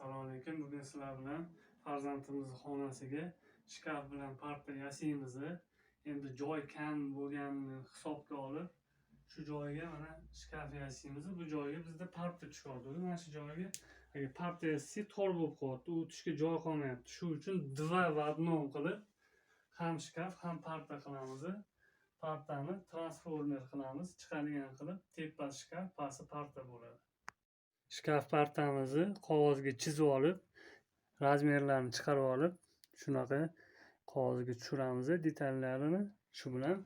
Assalomu alaykum. Bugun sizlar bilan farzandimizni xonasiga shkaf bilan parta yasaymiz. Endi joy kam bo'lganini hisobga olib, shu joyga mana shkaf yasaymiz. Bu joyga bizda parta tushadi. Mana shu joyga agar parta yasasak tor bo'lib qolyapti, o'tishga joy qolmayapti. Shu uchun dva va одно qilib ham shkaf ham parta qilamiz. Partani transformer qilamiz, chiqadigan qilib, tepasi shkaf, pasti parta bo'ladi. Shkaf partamizni qog'ozga chizib olib, razmerlarini chiqarib olib, shunaqa qog'ozga tushiramiz. Detallarini shu bilan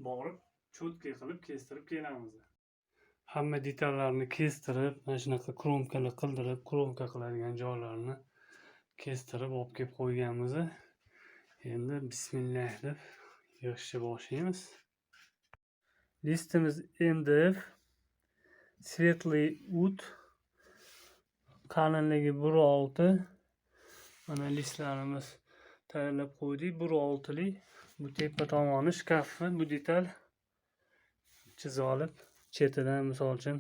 borib, cho'tka qilib kestirib kelamiz. Hamma detallarni kestirib, mana shunaqa kromkalar qildirib, kromka qiladigan joylarini kestirib olib kelib qo'yganmiz. Endi bismillah deb yig'ishga boshlaymiz. Listimiz MDF Svetliy ud, qalinligi 1.6. Mana listlarimiz tayyorlab qo'ydik. 1.6lik. Bu tepa tomoni shkafni bu detal chizib olib, chetidan misol uchun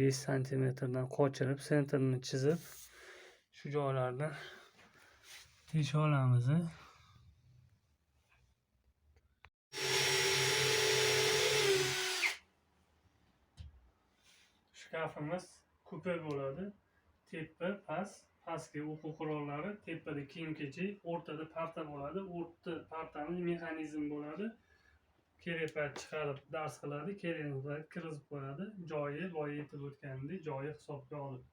5 santimetrdan qochirib, sentrni chizib, shu joylarni teshib olamiz. Shkafimiz kupe bo'ladi. Tepa, pastki o'quv qurollari, tepada kiyim-kechak, o'rtada parta bo'ladi. O'rta partamiz mexanizm bo'ladi. Kerak payt chiqarib dars qiladi, kerak payt kiritib qo'yadi. Joyi boya aytib o'tgandek, joyi hisobga olib.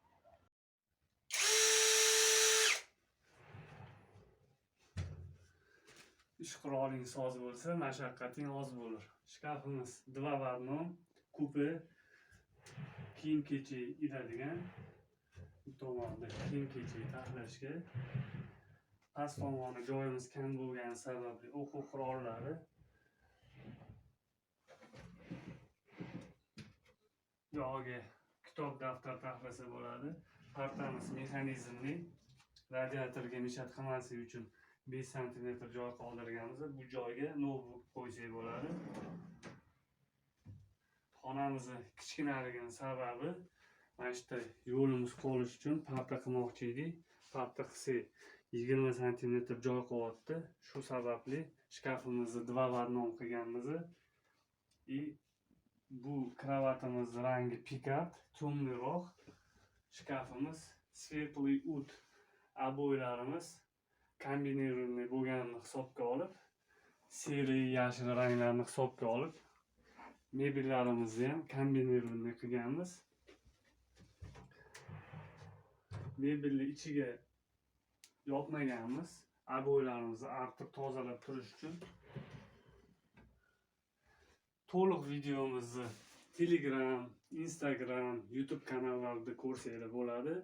Ish qurolingiz oz bo'lsa, mashaqqating oz bo'lar. Shkafimiz dva va одно, kupe, kiyim-kechak idadigan, bu tomonda kiyim-kechak taxlashga, past tomoni joyimiz kam bo'lgani sababli o'quv qurollari, yo'g'iga kitob, daftar taxlasa bo'ladi. Partamiz mexanizmli, radiatorga mishat qilmaslik uchun 5 santimetr joy qoldirganmiz. Bu joyga notebook qo'ysak bo'ladi. Xonamizni kichkinaligini sababi mana shu yo'limiz qolish uchun parta qilmoqchi edik. Parta qilsak 20 santimetr joy qolyapti. Shu sababli shkafimizni dva va одно qilganmiz. Bu kravatimiz rangi pikant, temliroq. Shkafimiz svetliy ud. Обоylarimiz kombinirованный bo'lganini hisobga olib, sariy, yashil ranglarni hisobga olib, mebellarimizni ham kombinirованный qilganmiz. Mebelni ichiga yopmaganmiz. Обоylarimizni artib tozalab turish uchun. To'liq videomizni Telegram, Instagram, YouTube kanallarida ko'rsanglar bo'ladi.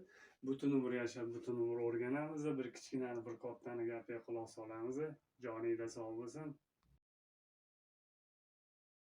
Butun umr yashab, butun umr o'rganamiz. Bir kichkinani, bir kattani gapiga quloq solamiz. Joningizda sog' bo'lsin.